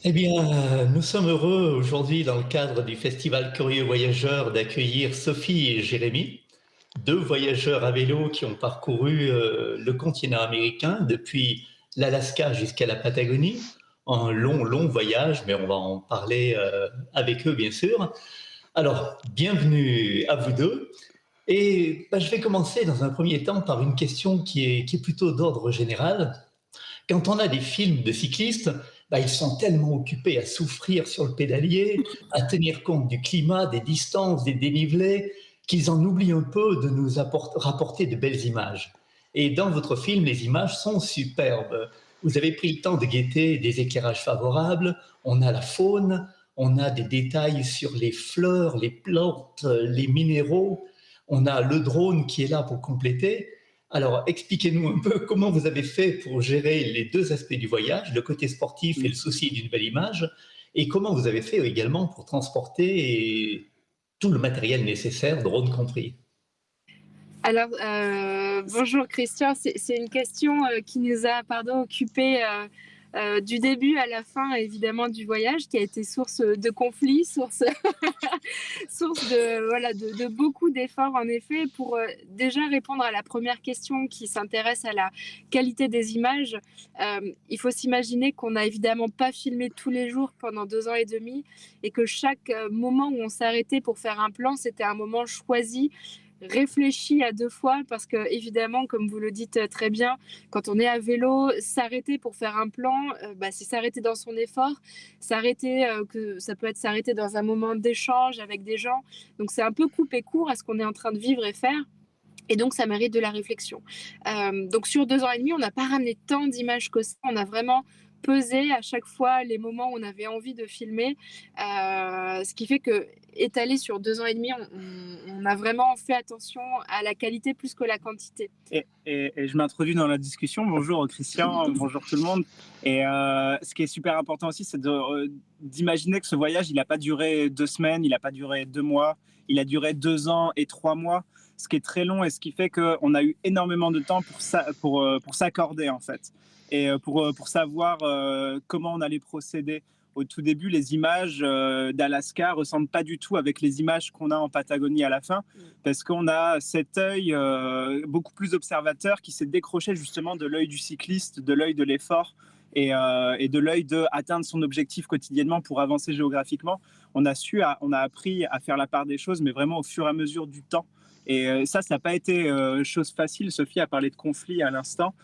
Eh bien, nous sommes heureux aujourd'hui, dans le cadre du Festival Curieux Voyageurs, d'accueillir Sophie et Jérémy, deux voyageurs à vélo qui ont parcouru le continent américain, depuis l'Alaska jusqu'à la Patagonie. Un long, long voyage, mais on va en parler avec eux, bien sûr. Alors, bienvenue à vous deux. Et je vais commencer dans un premier temps par une question qui est plutôt d'ordre général. Quand on a des films de cyclistes, ils sont tellement occupés à souffrir sur le pédalier, à tenir compte du climat, des distances, des dénivelés, qu'ils en oublient un peu de nous rapporter de belles images. Et dans votre film, les images sont superbes. Vous avez pris le temps de guetter des éclairages favorables, on a la faune, on a des détails sur les fleurs, les plantes, les minéraux, on a le drone qui est là pour compléter. Alors, expliquez-nous un peu comment vous avez fait pour gérer les deux aspects du voyage, le côté sportif et le souci d'une belle image, et comment vous avez fait également pour transporter tout le matériel nécessaire, drone compris. Alors, bonjour Christian, c'est une question qui nous a occupé du début à la fin, évidemment, du voyage, qui a été source de conflits, source, source de beaucoup d'efforts, en effet, pour déjà répondre à la première question qui s'intéresse à la qualité des images. Il faut s'imaginer qu'on n'a évidemment pas filmé tous les jours pendant 2 ans et demi, et que chaque moment où on s'arrêtait pour faire un plan, c'était un moment choisi, réfléchi à 2 fois, parce que évidemment, comme vous le dites très bien, quand on est à vélo, s'arrêter pour faire un plan, c'est s'arrêter dans son effort, s'arrêter, que ça peut être s'arrêter dans un moment d'échange avec des gens. Donc c'est un peu couper court à ce qu'on est en train de vivre et faire. Et donc, ça mérite de la réflexion. Donc, sur 2 ans et demi, on n'a pas ramené tant d'images que ça. On a vraiment pesé à chaque fois les moments où on avait envie de filmer. Ce qui fait que, étalé sur 2 ans et demi, on a vraiment fait attention à la qualité plus que la quantité. Et je m'introduis dans la discussion. Bonjour Christian, bonjour tout le monde. Et ce qui est super important aussi, c'est d'imaginer que ce voyage, il n'a pas duré 2 semaines, il n'a pas duré 2 mois, il a duré 2 ans et 3 mois, ce qui est très long et ce qui fait qu'on a eu énormément de temps pour s'accorder en fait. Et pour savoir comment on allait procéder. Au tout début, les images d'Alaska ressemblent pas du tout avec les images qu'on a en Patagonie à la fin, parce qu'on a cet œil beaucoup plus observateur qui s'est décroché justement de l'œil du cycliste, de l'œil de l'effort et de l'œil d'atteindre son objectif quotidiennement pour avancer géographiquement. On a appris à faire la part des choses, mais vraiment au fur et à mesure du temps. Et ça n'a pas été chose facile. Sophie a parlé de conflits à l'instant.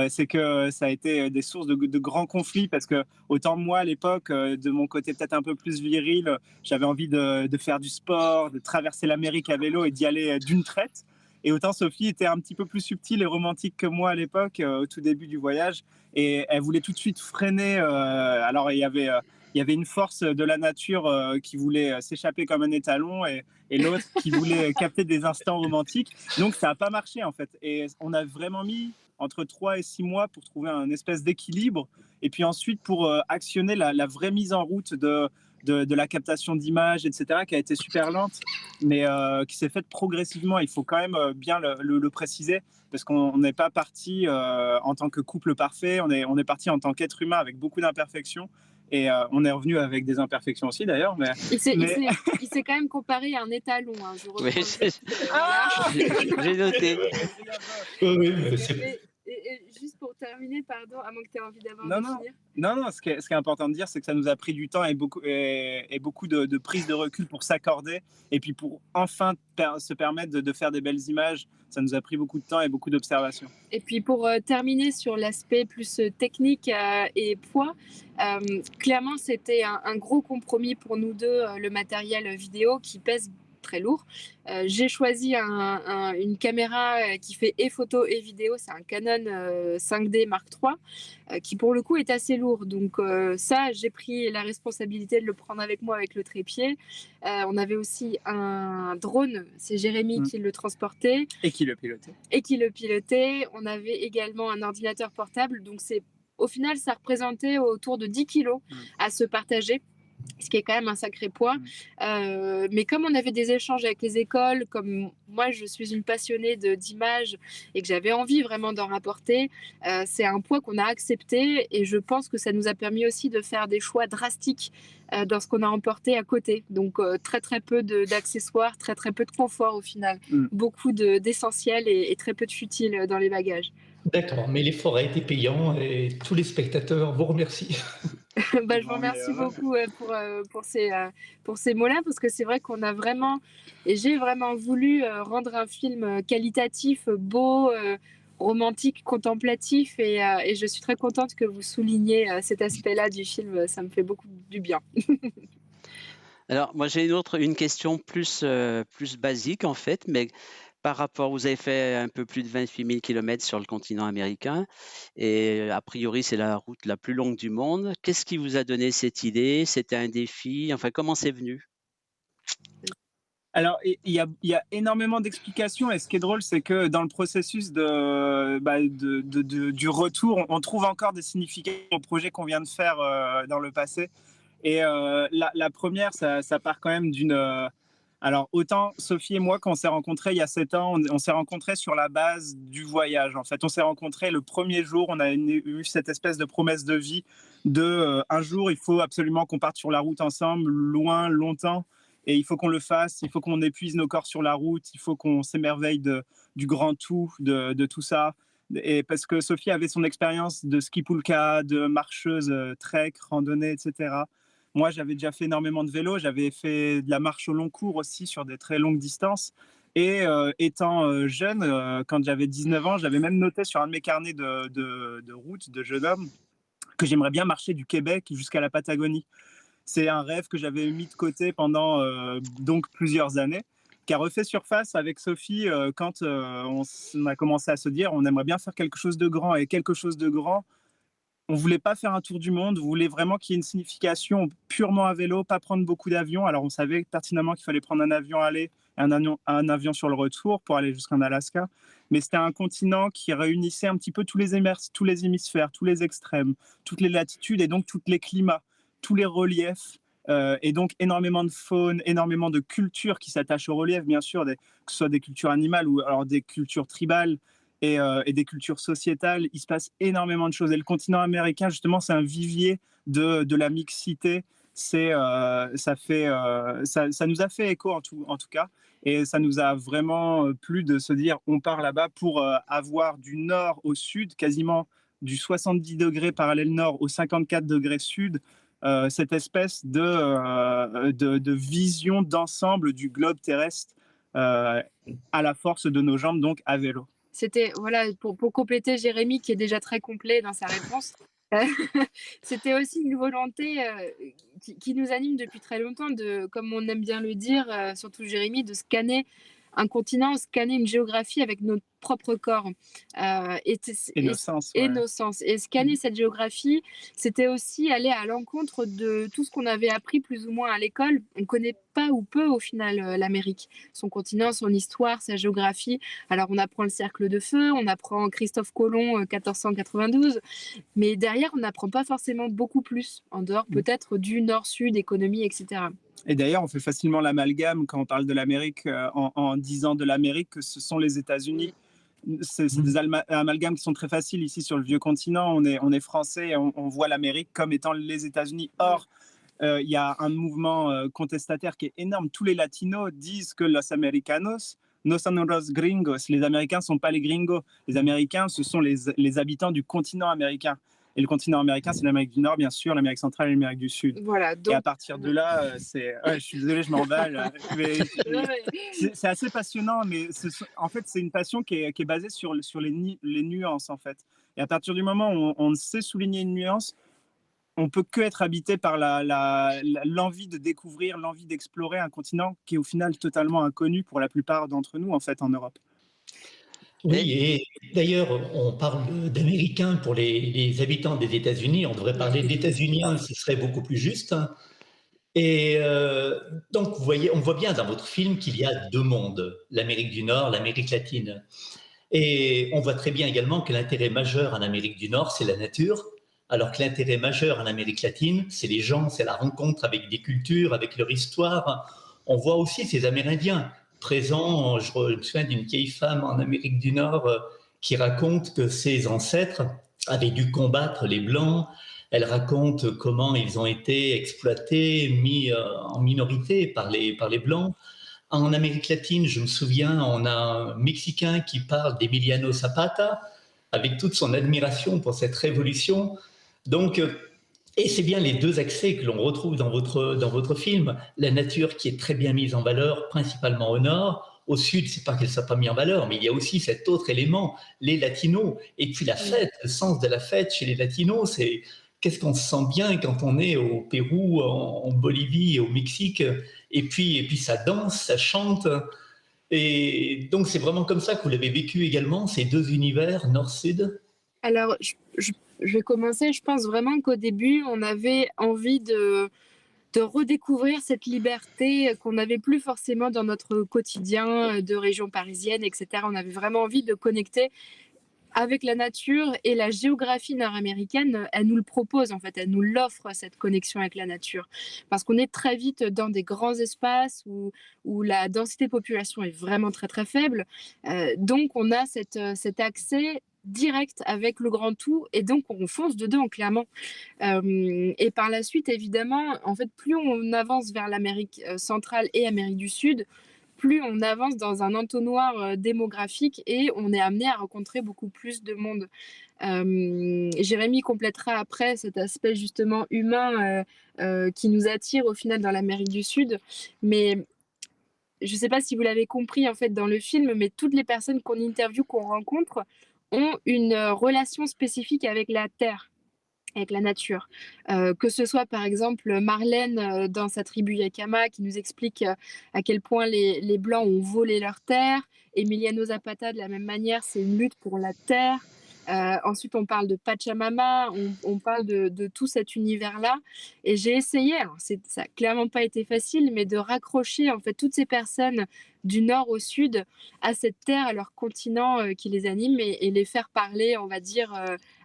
C'est que ça a été des sources de grands conflits, parce que autant moi à l'époque, de mon côté peut-être un peu plus viril, j'avais envie de faire du sport, de traverser l'Amérique à vélo et d'y aller d'une traite. Et autant Sophie était un petit peu plus subtile et romantique que moi à l'époque, au tout début du voyage, et elle voulait tout de suite freiner. Alors il y avait une force de la nature qui voulait s'échapper comme un étalon, et l'autre qui voulait capter des instants romantiques. Donc ça n'a pas marché en fait. Et on a vraiment mis entre 3 et 6 mois pour trouver un espèce d'équilibre, et puis ensuite pour actionner la vraie mise en route de la captation d'images, etc., qui a été super lente, mais qui s'est faite progressivement. Il faut quand même bien le préciser, parce qu'on n'est pas parti en tant que couple parfait, on est parti en tant qu'être humain avec beaucoup d'imperfections. Et on est revenu avec des imperfections aussi d'ailleurs. Il s'est quand même comparé à un étalon, hein, je Oui, reprends. j'ai noté. Oui, Et juste pour terminer, pardon, à moins que tu aies envie d'avoir finir. Non, ce qui est important de dire, c'est que ça nous a pris du temps et beaucoup de prise de recul pour s'accorder, et puis pour enfin se permettre de faire des belles images. Ça nous a pris beaucoup de temps et beaucoup d'observation. Et puis pour terminer sur l'aspect plus technique et poids, clairement c'était un gros compromis pour nous deux, le matériel vidéo qui pèse très lourd. J'ai choisi une caméra qui fait et photo et vidéo, c'est un Canon 5D Mark III, qui pour le coup est assez lourd. Donc ça, j'ai pris la responsabilité de le prendre avec moi avec le trépied. On avait aussi un drone, c'est Jérémy qui le transportait. Et qui le pilotait. On avait également un ordinateur portable, donc au final, ça représentait autour de 10 kilos à se partager. ce qui est quand même un sacré poids. Mais comme on avait des échanges avec les écoles, comme moi je suis une passionnée d'images et que j'avais envie vraiment d'en rapporter, c'est un poids qu'on a accepté et je pense que ça nous a permis aussi de faire des choix drastiques dans ce qu'on a emporté à côté. Donc très très peu d'accessoires, très très peu de confort au final, beaucoup d'essentiels et très peu de futiles dans les bagages. D'accord, mais l'effort a été payant et tous les spectateurs vous remercient. Je vous remercie beaucoup pour ces mots-là, parce que c'est vrai qu'on a vraiment, et j'ai vraiment voulu rendre un film qualitatif, beau, romantique, contemplatif, et je suis très contente que vous souligniez cet aspect-là du film, ça me fait beaucoup du bien. Alors, moi, j'ai une question plus basique, en fait, mais par rapport, vous avez fait un peu plus de 28 000 km sur le continent américain, et a priori, c'est la route la plus longue du monde. Qu'est-ce qui vous a donné cette idée? C'était un défi? Enfin, comment c'est venu? Alors, il y a énormément d'explications, et ce qui est drôle, c'est que dans le processus du retour, on trouve encore des significations au projet qu'on vient de faire dans le passé. Et la première, ça part quand même d'une... alors, autant Sophie et moi, quand on s'est rencontrés il y a 7 ans, on s'est rencontrés sur la base du voyage. En fait, on s'est rencontrés le premier jour, on a eu cette espèce de promesse de vie un jour, il faut absolument qu'on parte sur la route ensemble, loin, longtemps, et il faut qu'on le fasse, il faut qu'on épuise nos corps sur la route, il faut qu'on s'émerveille du grand tout, de tout ça. Et parce que Sophie avait son expérience de ski poulka, de marcheuse, trek, randonnée, etc. Moi, j'avais déjà fait énormément de vélo, j'avais fait de la marche au long cours aussi sur des très longues distances. Et étant jeune, quand j'avais 19 ans, j'avais même noté sur un de mes carnets de route de jeune homme que j'aimerais bien marcher du Québec jusqu'à la Patagonie. C'est un rêve que j'avais mis de côté pendant donc plusieurs années, qui a refait surface avec Sophie quand on a commencé à se dire on aimerait bien faire quelque chose de grand. Et quelque chose de grand, on ne voulait pas faire un tour du monde, on voulait vraiment qu'il y ait une signification purement à vélo, pas prendre beaucoup d'avions. Alors on savait pertinemment qu'il fallait prendre un avion aller et un avion sur le retour pour aller jusqu'en Alaska. Mais c'était un continent qui réunissait un petit peu tous les hémisphères, tous les extrêmes, toutes les latitudes et donc tous les climats, tous les reliefs. Et donc énormément de faune, énormément de cultures qui s'attachent au relief, bien sûr, que ce soit des cultures animales ou alors des cultures tribales. Et des cultures sociétales, il se passe énormément de choses. Et le continent américain, justement, c'est un vivier de la mixité. Ça nous a fait écho en tout cas. Et ça nous a vraiment plu de se dire, on part là-bas pour avoir du nord au sud, quasiment du 70 degrés parallèle nord au 54 degrés sud, cette espèce de vision d'ensemble du globe terrestre à la force de nos jambes, donc à vélo. C'était, voilà, pour compléter Jérémy, qui est déjà très complet dans sa réponse, c'était aussi une volonté qui nous anime depuis très longtemps, comme on aime bien le dire, surtout Jérémy, de scanner un continent, scanner une géographie avec notre propre corps et nos sens. Ouais. Et nos sens. Et scanner cette géographie, c'était aussi aller à l'encontre de tout ce qu'on avait appris plus ou moins à l'école. On ne connaît pas ou peu au final l'Amérique, son continent, son histoire, sa géographie. Alors on apprend le cercle de feu, on apprend Christophe Colomb 1492, mais derrière on n'apprend pas forcément beaucoup plus, en dehors peut-être du nord-sud, économie, etc. Et d'ailleurs, on fait facilement l'amalgame quand on parle de l'Amérique en disant de l'Amérique que ce sont les États-Unis. C'est des amalgames qui sont très faciles ici sur le vieux continent. On est français, on voit l'Amérique comme étant les États-Unis. Or, il y a un mouvement contestataire qui est énorme. Tous les latinos disent que los americanos no son los gringos. Les Américains ne sont pas les gringos. Les Américains, ce sont les habitants du continent américain. Et le continent américain, c'est l'Amérique du Nord, bien sûr, l'Amérique centrale et l'Amérique du Sud. Voilà, donc... Et à partir de là, je suis désolé, je m'emballe. C'est assez passionnant, mais en fait, c'est une passion qui est basée sur les nuances, en fait. Et à partir du moment où on sait souligner une nuance, on ne peut que être habité par l'envie de découvrir, l'envie d'explorer un continent qui est au final totalement inconnu pour la plupart d'entre nous, en fait, en Europe. Oui, et d'ailleurs, on parle d'Américains pour les habitants des États-Unis. On devrait parler d'États-Uniens, ce serait beaucoup plus juste. Et donc, vous voyez, on voit bien dans votre film qu'il y a deux mondes, l'Amérique du Nord, l'Amérique latine. Et on voit très bien également que l'intérêt majeur en Amérique du Nord, c'est la nature, alors que l'intérêt majeur en Amérique latine, c'est les gens, c'est la rencontre avec des cultures, avec leur histoire. On voit aussi ces Amérindiens présents. Je me souviens d'une vieille femme en Amérique du Nord qui raconte que ses ancêtres avaient dû combattre les Blancs. Elle raconte comment ils ont été exploités, mis en minorité par les Blancs. En Amérique latine, je me souviens, on a un Mexicain qui parle d'Emiliano Zapata avec toute son admiration pour cette révolution. Donc, et c'est bien les deux accès que l'on retrouve dans votre film. La nature qui est très bien mise en valeur, principalement au nord. Au sud, c'est pas qu'elle soit pas mise en valeur, mais il y a aussi cet autre élément, les latinos. Et puis la fête, le sens de la fête chez les latinos, c'est qu'est-ce qu'on se sent bien quand on est au Pérou, en Bolivie, au Mexique. Et puis ça danse, ça chante. Et donc c'est vraiment comme ça que vous l'avez vécu également, ces deux univers, nord-sud? Alors, je vais commencer. Je pense vraiment qu'au début, on avait envie de redécouvrir cette liberté qu'on n'avait plus forcément dans notre quotidien de région parisienne, etc. On avait vraiment envie de connecter avec la nature, et la géographie nord-américaine, elle nous le propose en fait, elle nous l'offre, cette connexion avec la nature. Parce qu'on est très vite dans des grands espaces où la densité de population est vraiment très très faible. Donc on a cet accès direct avec le grand tout, et donc on fonce dedans clairement. Et par la suite, évidemment, en fait, plus on avance vers l'Amérique centrale et Amérique du Sud, plus on avance dans un entonnoir démographique, et on est amené à rencontrer beaucoup plus de monde. Jérémy complétera après cet aspect justement humain qui nous attire au final dans l'Amérique du Sud. Mais je ne sais pas si vous l'avez compris en fait dans le film, mais toutes les personnes qu'on interviewe, qu'on rencontre, ont une relation spécifique avec la terre, avec la nature. Que ce soit par exemple Marlène dans sa tribu Yakama qui nous explique à quel point les Blancs ont volé leur terre. Emiliano Zapata de la même manière, c'est une lutte pour la terre. Ensuite, on parle de Pachamama, on parle de tout cet univers-là. Et j'ai essayé, alors ça n'a clairement pas été facile, mais de raccrocher en fait toutes ces personnes du nord au sud à cette terre, à leur continent qui les anime, et les faire parler, on va dire,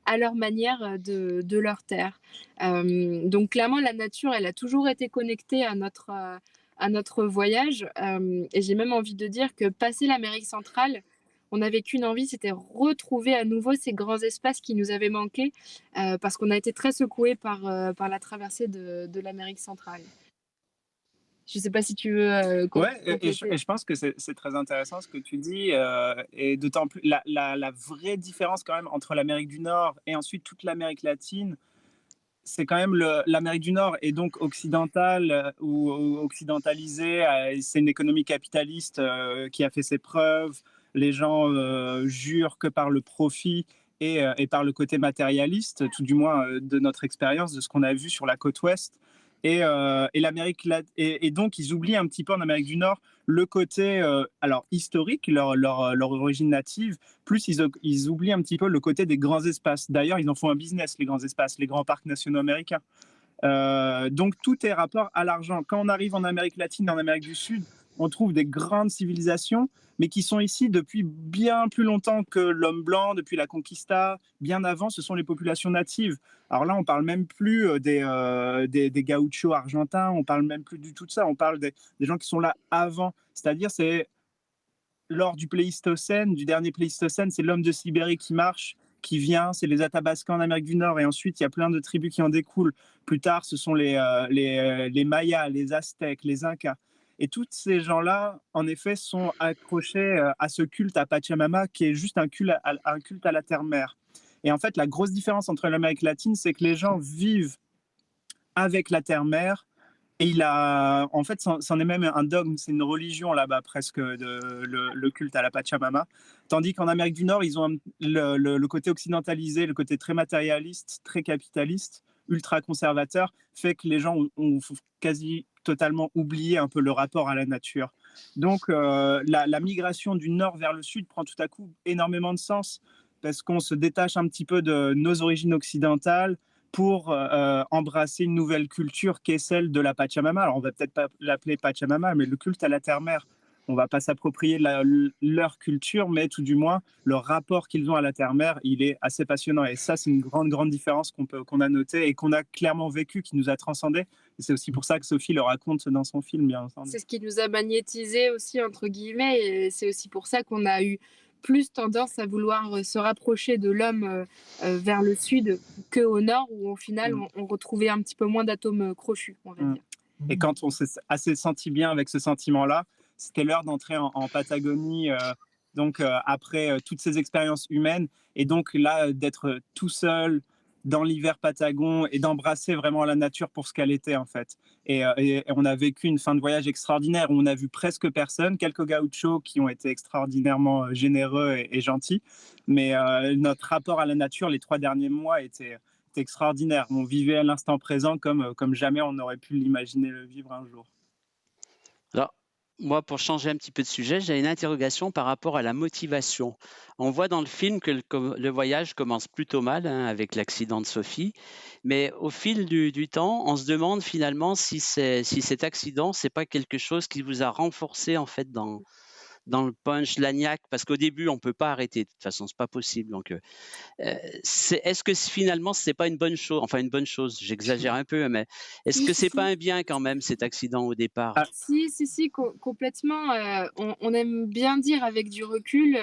à leur manière de leur terre. Donc clairement, la nature, elle a toujours été connectée à notre voyage. Et j'ai même envie de dire que passer l'Amérique centrale, on n'avait qu'une envie, c'était retrouver à nouveau ces grands espaces qui nous avaient manqué, parce qu'on a été très secoués par la traversée de l'Amérique centrale. Je ne sais pas si tu veux Ouais, et je pense que c'est très intéressant ce que tu dis, et d'autant plus la vraie différence quand même entre l'Amérique du Nord et ensuite toute l'Amérique latine, c'est quand même l'Amérique du Nord est donc occidentale ou occidentalisée. C'est une économie capitaliste qui a fait ses preuves. Les gens jurent que par le profit et par le côté matérialiste, tout du moins de notre expérience, de ce qu'on a vu sur la côte ouest. Et donc, ils oublient un petit peu en Amérique du Nord le côté alors historique, leur origine native, plus ils oublient un petit peu le côté des grands espaces. D'ailleurs, ils en font un business, les grands espaces, les grands parcs nationaux américains. Donc, tout est rapport à l'argent. Quand on arrive en Amérique latine, en Amérique du Sud, on trouve des grandes civilisations, mais qui sont ici depuis bien plus longtemps que l'homme blanc, depuis la conquista. Bien avant, ce sont les populations natives. Alors là, on parle même plus des gauchos argentins, on parle même plus du tout de ça, on parle des gens qui sont là avant. C'est-à-dire, c'est lors du Pléistocène, du dernier Pléistocène, c'est l'homme de Sibérie qui marche, qui vient, c'est les Athabascans en Amérique du Nord, et ensuite, il y a plein de tribus qui en découlent. Plus tard, ce sont les Mayas, les Aztèques, les Incas. Et tous ces gens-là, en effet, sont accrochés à ce culte à Pachamama, qui est juste un culte à la terre-mère. Et en fait, la grosse différence entre l'Amérique latine, c'est que les gens vivent avec la terre-mère. Et en fait, c'en est même un dogme, c'est une religion là-bas presque, le culte à la Pachamama. Tandis qu'en Amérique du Nord, ils ont le côté occidentalisé, le côté très matérialiste, très capitaliste, ultra conservateur, fait que les gens ont quasi totalement oublié un peu le rapport à la nature. Donc, la migration du nord vers le sud prend tout à coup énormément de sens, parce qu'on se détache un petit peu de nos origines occidentales pour embrasser une nouvelle culture qui est celle de la Pachamama. Alors, on va peut-être pas l'appeler Pachamama, mais le culte à la terre-mère. on va pas s'approprier leur culture, mais tout du moins, leur rapport qu'ils ont à la terre-mère, il est assez passionnant. Et ça, c'est une grande différence qu'on a notée et qu'on a clairement vécu, qui nous a transcendé. Et c'est aussi pour ça que Sophie le raconte dans son film, bien entendu. C'est ce qui nous a magnétisé aussi, entre guillemets, et c'est aussi pour ça qu'on a eu plus tendance à vouloir se rapprocher de l'homme vers le sud qu'au nord, où au final, on retrouvait un petit peu moins d'atomes crochus, on va dire. Et quand on s'est assez senti bien avec ce sentiment-là, c'était l'heure d'entrer en Patagonie, après toutes ces expériences humaines. Et donc là, d'être tout seul dans l'hiver patagon et d'embrasser vraiment la nature pour ce qu'elle était en fait. Et on a vécu une fin de voyage extraordinaire où on a vu presque personne, quelques gauchos qui ont été extraordinairement généreux et gentils. Mais notre rapport à la nature les 3 derniers mois était extraordinaire. On vivait à l'instant présent comme jamais on aurait pu l'imaginer le vivre un jour. Alors, moi, pour changer un petit peu de sujet, j'ai une interrogation par rapport à la motivation. On voit dans le film que le voyage commence plutôt mal, hein, avec l'accident de Sophie, mais au fil du temps, on se demande finalement si cet accident, c'est pas quelque chose qui vous a renforcé en fait dans le punch, l'agnac, parce qu'au début, on peut pas arrêter. De toute façon, c'est pas possible. Donc, est-ce que finalement, c'est pas une bonne chose? Enfin, une bonne chose, j'exagère un peu, mais est-ce que c'est pas un bien quand même, cet accident au départ? Si, complètement. On aime bien dire avec du recul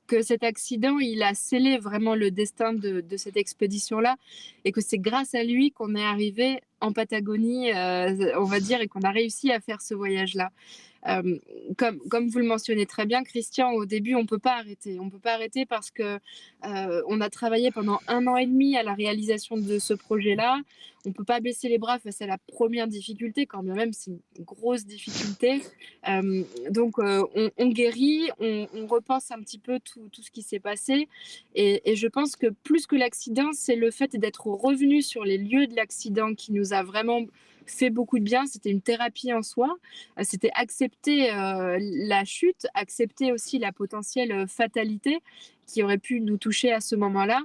que cet accident, il a scellé vraiment le destin de cette expédition-là et que c'est grâce à lui qu'on est arrivé en Patagonie, on va dire, et qu'on a réussi à faire ce voyage-là. Comme vous le mentionnez très bien, Christian, au début, on peut pas arrêter. On peut pas arrêter parce que on a travaillé pendant 1 an et demi à la réalisation de ce projet-là. On peut pas baisser les bras face à la première difficulté, quand bien même c'est une grosse difficulté. Donc, on guérit, on repense un petit peu tout ce qui s'est passé. Et je pense que plus que l'accident, c'est le fait d'être revenu sur les lieux de l'accident qui nous a vraiment fait beaucoup de bien. C'était une thérapie en soi. C'était accepter la chute, accepter aussi la potentielle fatalité qui aurait pu nous toucher à ce moment-là.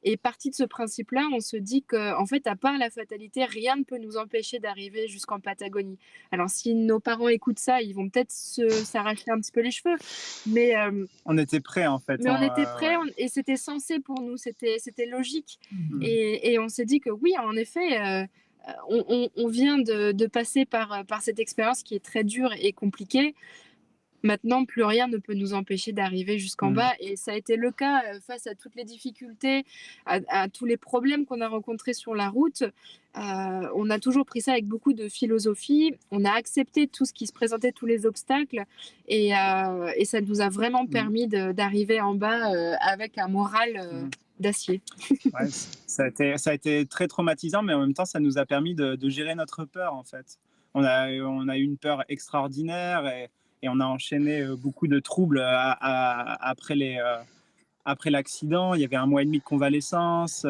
Et parti de ce principe-là, on se dit qu'en fait, à part la fatalité, rien ne peut nous empêcher d'arriver jusqu'en Patagonie. Alors, si nos parents écoutent ça, ils vont peut-être s'arracher un petit peu les cheveux. Mais on était prêts, en fait. Mais on était prêts, et c'était censé pour nous, c'était logique. Et on s'est dit que oui, en effet, on vient de passer par cette expérience qui est très dure et compliquée. Maintenant, plus rien ne peut nous empêcher d'arriver jusqu'en bas. Et ça a été le cas face à toutes les difficultés, à tous les problèmes qu'on a rencontrés sur la route. On a toujours pris ça avec beaucoup de philosophie. On a accepté tout ce qui se présentait, tous les obstacles. Et ça nous a vraiment permis d'arriver en bas avec un moral d'acier. Ouais, ça a été très traumatisant, mais en même temps, ça nous a permis de gérer notre peur, en fait. On a eu une peur extraordinaire et on a enchaîné beaucoup de troubles après l'accident. Il y avait 1 mois et demi de convalescence.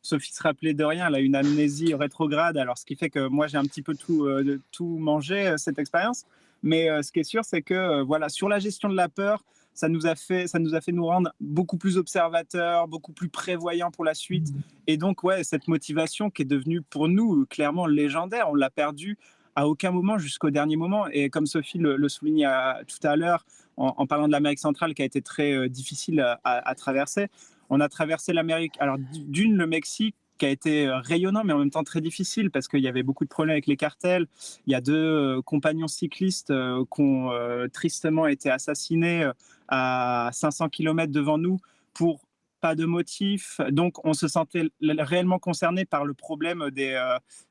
Sophie se rappelait de rien, elle a une amnésie rétrograde, alors ce qui fait que moi j'ai un petit peu tout mangé cette expérience. Mais ce qui est sûr, c'est que voilà, sur la gestion de la peur, ça nous a fait nous rendre beaucoup plus observateurs, beaucoup plus prévoyants pour la suite. Et donc, ouais, cette motivation qui est devenue pour nous clairement légendaire, on l'a perdue à aucun moment jusqu'au dernier moment. Et comme Sophie le souligne tout à l'heure, en parlant de l'Amérique centrale qui a été très difficile à traverser, on a traversé l'Amérique. Alors, le Mexique, qui a été rayonnant, mais en même temps très difficile parce qu'il y avait beaucoup de problèmes avec les cartels. Il y a 2 compagnons cyclistes qui ont tristement été assassinés à 500 km devant nous pour pas de motif. Donc, on se sentait réellement concerné par le problème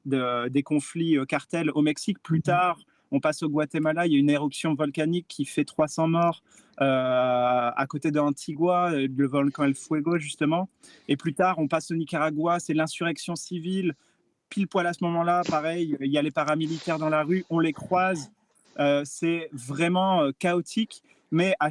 des conflits cartels au Mexique. Plus tard, on passe au Guatemala, il y a une éruption volcanique qui fait 300 morts à côté de Antigua, le volcan El Fuego justement. Et plus tard, on passe au Nicaragua, c'est l'insurrection civile. Pile poil à ce moment-là, pareil, il y a les paramilitaires dans la rue, on les croise. C'est vraiment chaotique, mais à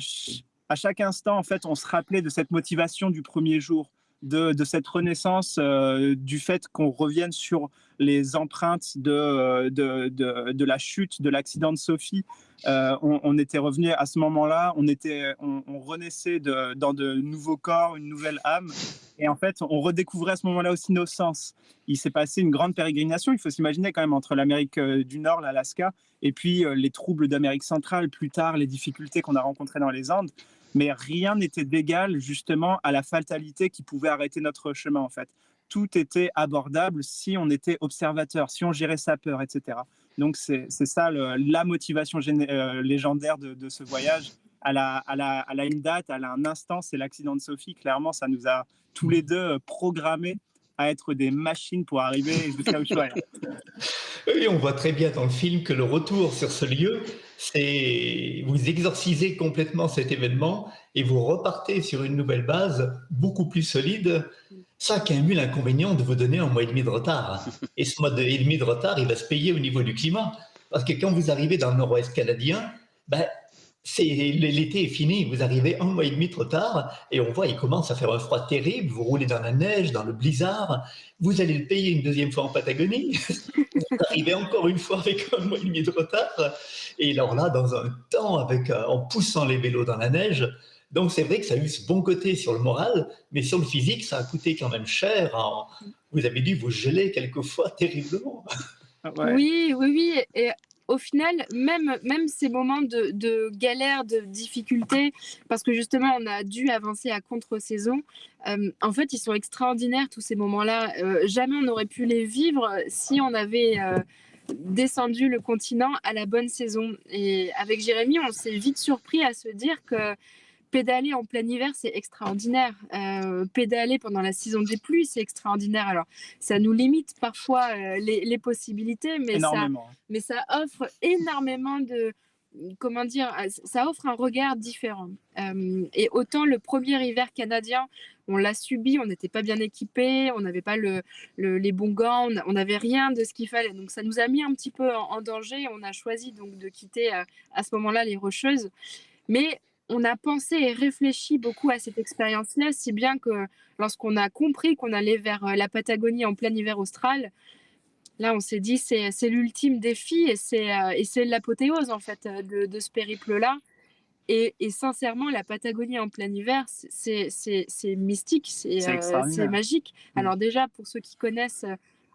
chaque instant, en fait, on se rappelait de cette motivation du premier jour, de cette renaissance, du fait qu'on revienne sur les empreintes de la chute, de l'accident de Sophie. On était revenu à ce moment-là, on renaissait dans de nouveaux corps, une nouvelle âme. Et en fait, on redécouvrait à ce moment-là aussi nos sens. Il s'est passé une grande pérégrination, il faut s'imaginer quand même, entre l'Amérique du Nord, l'Alaska, et puis les troubles d'Amérique centrale, plus tard, les difficultés qu'on a rencontrées dans les Andes. Mais rien n'était d'égal justement à la fatalité qui pouvait arrêter notre chemin, en fait. Tout était abordable si on était observateur, si on gérait sa peur, etc. Donc c'est ça la motivation légendaire de ce voyage. Elle a une date, elle a un instant, c'est l'accident de Sophie. Clairement, ça nous a tous les deux programmés à être des machines pour arriver jusqu'à Ushuaïa. Oui, on voit très bien dans le film que le retour sur ce lieu, c'est vous exorcisez complètement cet événement et vous repartez sur une nouvelle base beaucoup plus solide. Ça qui a eu l'inconvénient de vous donner un mois et demi de retard. Et ce mois et demi de retard, il va se payer au niveau du climat. Parce que quand vous arrivez dans le nord-ouest canadien, ben, l'été est fini, vous arrivez un mois et demi trop tard et on voit il commence à faire un froid terrible, vous roulez dans la neige, dans le blizzard, vous allez le payer une deuxième fois en Patagonie, vous arrivez encore une fois avec un mois et demi de retard et alors là dans un temps en poussant les vélos dans la neige. Donc c'est vrai que ça a eu ce bon côté sur le moral, mais sur le physique ça a coûté quand même cher. Vous avez dû vous geler quelquefois terriblement. Ouais. Oui. Et au final, même ces moments de galère, de difficulté, parce que justement, on a dû avancer à contre-saison, en fait, ils sont extraordinaires, tous ces moments-là. Jamais on n'aurait pu les vivre si on avait descendu le continent à la bonne saison. Et avec Jérémy, on s'est vite surpris à se dire que pédaler en plein hiver, c'est extraordinaire. Pédaler pendant la saison des pluies, c'est extraordinaire. Alors, ça nous limite parfois les possibilités, mais ça offre énormément de... Comment dire, ça offre un regard différent. Et autant le premier hiver canadien, on l'a subi, on n'était pas bien équipés, on n'avait pas les bons gants, on n'avait rien de ce qu'il fallait. Donc ça nous a mis un petit peu en danger. On a choisi donc de quitter à ce moment-là les Rocheuses. Mais on a pensé et réfléchi beaucoup à cette expérience-là, si bien que lorsqu'on a compris qu'on allait vers la Patagonie en plein hiver austral, là on s'est dit c'est l'ultime défi et c'est l'apothéose en fait de ce périple-là. Et sincèrement, la Patagonie en plein hiver, c'est mystique, c'est magique. Alors déjà, pour ceux qui connaissent,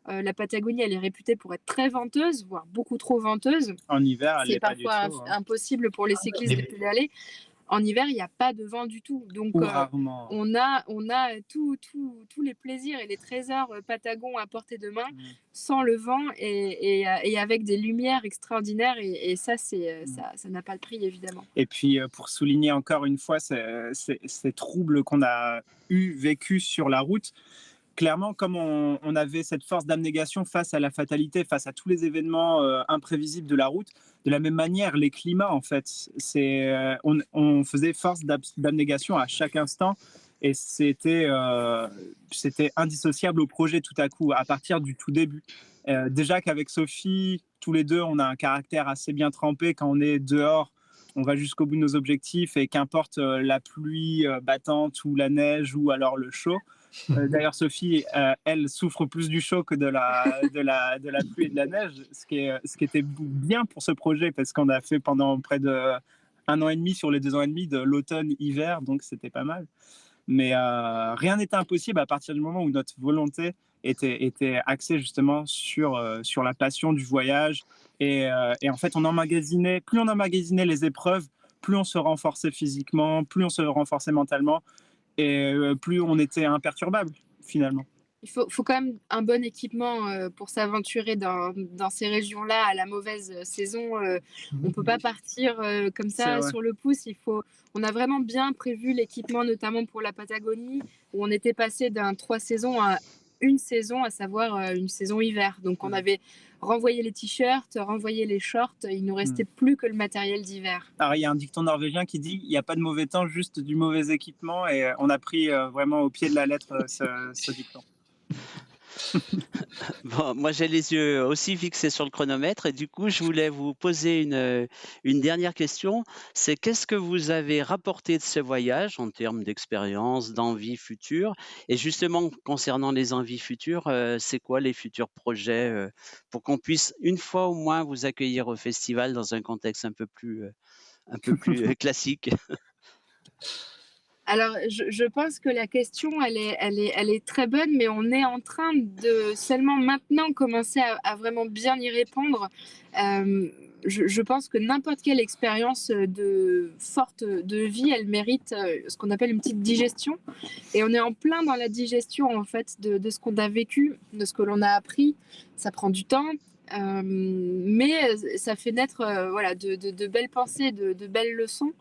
la Patagonie, elle est réputée pour être très venteuse, voire beaucoup trop venteuse. En hiver, elle n'est pas du tout. C'est parfois impossible pour les cyclistes de pédaler. En hiver, il n'y a pas de vent du tout. Donc, on a tous les plaisirs et les trésors patagons à portée de main sans le vent et avec des lumières extraordinaires. Et ça, ça n'a pas le prix, évidemment. Et puis, pour souligner encore une fois ces troubles qu'on a vécus sur la route, clairement, comme on avait cette force d'abnégation face à la fatalité, face à tous les événements imprévisibles de la route, de la même manière, les climats, en fait, on faisait force d'abnégation à chaque instant et c'était indissociable au projet tout à coup, à partir du tout début. Déjà qu'avec Sophie, tous les deux, on a un caractère assez bien trempé. Quand on est dehors, on va jusqu'au bout de nos objectifs et qu'importe la pluie battante ou la neige ou alors le chaud. D'ailleurs, Sophie, elle souffre plus du chaud que de la pluie et de la neige, ce qui était bien pour ce projet parce qu'on a fait pendant près de 1 an et demi sur les 2 ans et demi de l'automne-hiver, donc c'était pas mal. Mais rien n'était impossible à partir du moment où notre volonté était axée justement sur la passion du voyage. Et en fait, plus on emmagasinait les épreuves, plus on se renforçait physiquement, plus on se renforçait mentalement. Et plus on était imperturbable, finalement. Il faut quand même un bon équipement pour s'aventurer dans ces régions-là à la mauvaise saison. On ne peut pas partir comme ça sur le pouce. On a vraiment bien prévu l'équipement, notamment pour la Patagonie, où on était passé d'un 3 saisons à une saison, à savoir une saison hiver. Donc on avait renvoyé les t-shirts, renvoyé les shorts, il nous restait plus que le matériel d'hiver. Alors il y a un dicton norvégien qui dit il n'y a pas de mauvais temps, juste du mauvais équipement, et on a pris vraiment au pied de la lettre ce dicton. Bon, moi, j'ai les yeux aussi fixés sur le chronomètre et du coup, je voulais vous poser une dernière question. C'est qu'est-ce que vous avez rapporté de ce voyage en termes d'expérience, d'envie future? Et justement, concernant les envies futures, c'est quoi les futurs projets pour qu'on puisse une fois au moins vous accueillir au festival dans un contexte un peu plus classique? Alors, je pense que la question, elle est très bonne, mais on est en train de seulement maintenant commencer à vraiment bien y répondre. Je pense que n'importe quelle expérience forte de vie, elle mérite ce qu'on appelle une petite digestion. Et on est en plein dans la digestion, en fait, de ce qu'on a vécu, de ce que l'on a appris. Ça prend du temps. Mais ça fait naître voilà, de belles pensées, de belles leçons.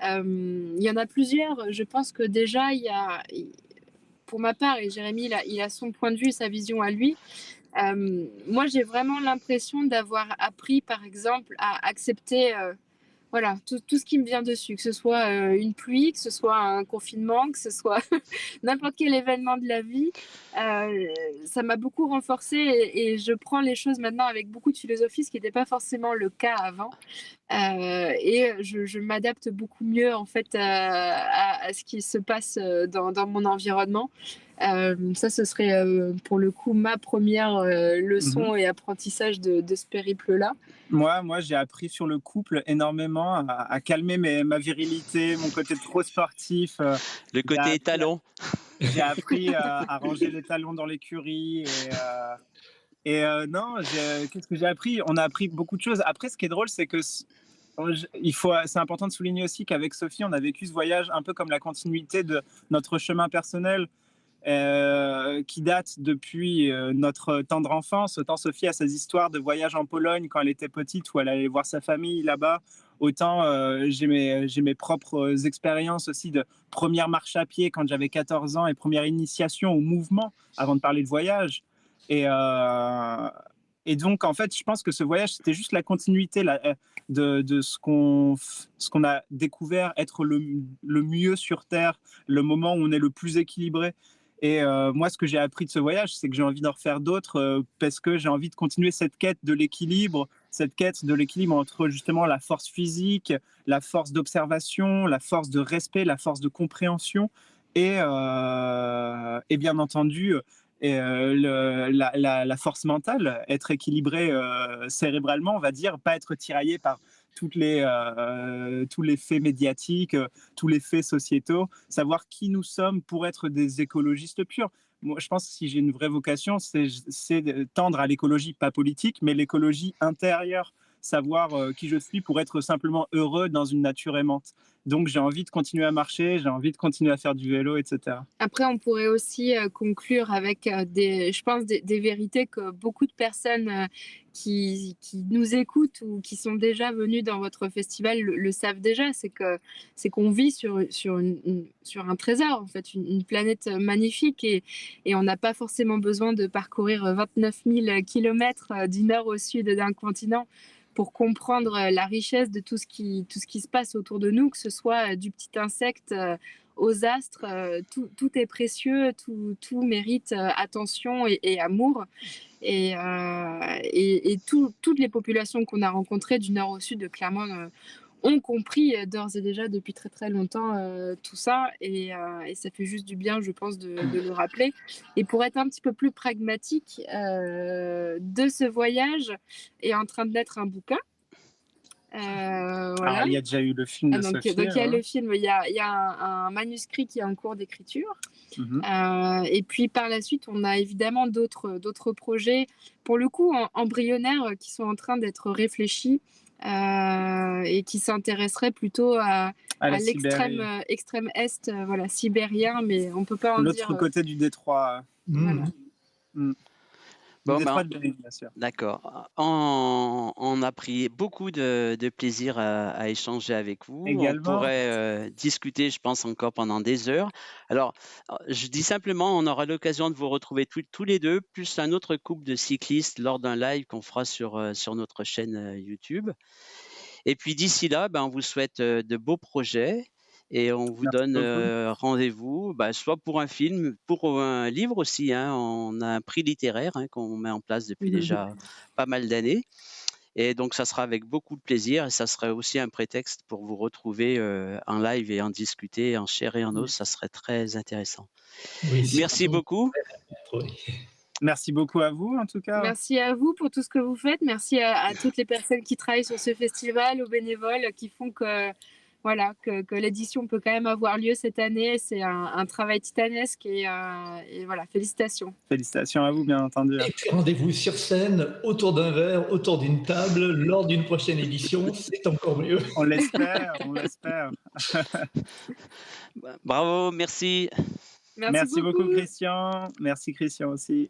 Il y en a plusieurs. Je pense que déjà, pour ma part, et Jérémy, il a son point de vue, sa vision à lui. Moi, j'ai vraiment l'impression d'avoir appris, par exemple, à accepter voilà, tout ce qui me vient dessus, que ce soit une pluie, que ce soit un confinement, que ce soit n'importe quel événement de la vie. Ça m'a beaucoup renforcée et je prends les choses maintenant avec beaucoup de philosophie, ce qui n'était pas forcément le cas avant. Et je m'adapte beaucoup mieux en fait à ce qui se passe dans mon environnement. Ça, ce serait pour le coup ma première leçon et apprentissage de ce périple-là. Moi, j'ai appris sur le couple énormément à calmer ma virilité, mon côté trop sportif. Le côté étalon. J'ai appris à ranger les talons dans l'écurie. Non, qu'est-ce que j'ai appris? On a appris beaucoup de choses. Après, ce qui est drôle, c'est que c'est important de souligner aussi qu'avec Sophie, on a vécu ce voyage un peu comme la continuité de notre chemin personnel. Qui date depuis notre tendre enfance. Autant Sophie a ses histoires de voyage en Pologne quand elle était petite, où elle allait voir sa famille là-bas. Autant j'ai mes propres expériences aussi de première marche à pied quand j'avais 14 ans et première initiation au mouvement avant de parler de voyage. Et donc, en fait, je pense que ce voyage, c'était juste la continuité de ce qu'on a découvert être le mieux sur Terre, le moment où on est le plus équilibré. Et moi, ce que j'ai appris de ce voyage, c'est que j'ai envie d'en refaire d'autres parce que j'ai envie de continuer cette quête de l'équilibre entre justement la force physique, la force d'observation, la force de respect, la force de compréhension et bien entendu la force mentale, être équilibré cérébralement, on va dire, pas être tiraillé par tous les faits médiatiques, tous les faits sociétaux, savoir qui nous sommes pour être des écologistes purs. Moi, je pense que si j'ai une vraie vocation, c'est de tendre à l'écologie, pas politique, mais l'écologie intérieure, savoir qui je suis pour être simplement heureux dans une nature aimante. Donc, j'ai envie de continuer à marcher, j'ai envie de continuer à faire du vélo, etc. Après, on pourrait aussi conclure avec je pense, des vérités que beaucoup de personnes qui nous écoutent ou qui sont déjà venus dans votre festival le savent déjà. C'est qu'on vit sur un trésor, en fait, une planète magnifique et on n'a pas forcément besoin de parcourir 29 000 kilomètres du nord au sud d'un continent pour comprendre la richesse de tout ce qui se passe autour de nous, que ce soit du petit insecte aux astres, tout est précieux, tout mérite attention et amour. Et toutes les populations qu'on a rencontrées du nord au sud, clairement, ont compris d'ores et déjà depuis très très longtemps tout ça. Et ça fait juste du bien, je pense, de le rappeler. Et pour être un petit peu plus pragmatique, de ce voyage est en train de naître un bouquin. Voilà. Alors, il y a déjà eu le film de Sophie. Donc il y a le film, il y a un manuscrit qui est en cours d'écriture. Et puis par la suite, on a évidemment d'autres projets, pour le coup embryonnaires, qui sont en train d'être réfléchis et qui s'intéresseraient plutôt à l'extrême est, voilà, sibérien, mais on peut pas en dire. L'autre côté du détroit. Voilà. Bon, bien sûr. D'accord. On a pris beaucoup de plaisir à échanger avec vous. Également. On pourrait discuter, je pense, encore pendant des heures. Alors, je dis simplement, on aura l'occasion de vous retrouver tous les deux, plus un autre couple de cyclistes lors d'un live qu'on fera sur notre chaîne YouTube. Et puis d'ici là, on vous souhaite de beaux projets et on vous Merci donne beaucoup. rendez-vous, soit pour un film, pour un livre aussi, hein. On a un prix littéraire, hein, qu'on met en place depuis déjà pas mal d'années, et donc ça sera avec beaucoup de plaisir, et ça serait aussi un prétexte pour vous retrouver en live et en discuter en chair et en os. Ça serait très intéressant. Oui, Merci surtout. beaucoup. Oui. Merci beaucoup à vous, en tout cas. Merci à vous pour tout ce que vous faites. Merci à toutes les personnes qui travaillent sur ce festival, aux bénévoles qui font que, voilà, que l'édition peut quand même avoir lieu cette année. C'est un travail titanesque et voilà, félicitations. Félicitations à vous, bien entendu. Et puis rendez-vous sur scène, autour d'un verre, autour d'une table, lors d'une prochaine édition, c'est encore mieux. On l'espère, on l'espère. Bravo, merci. Merci Merci beaucoup, beaucoup. Christian. Merci, Christian, aussi.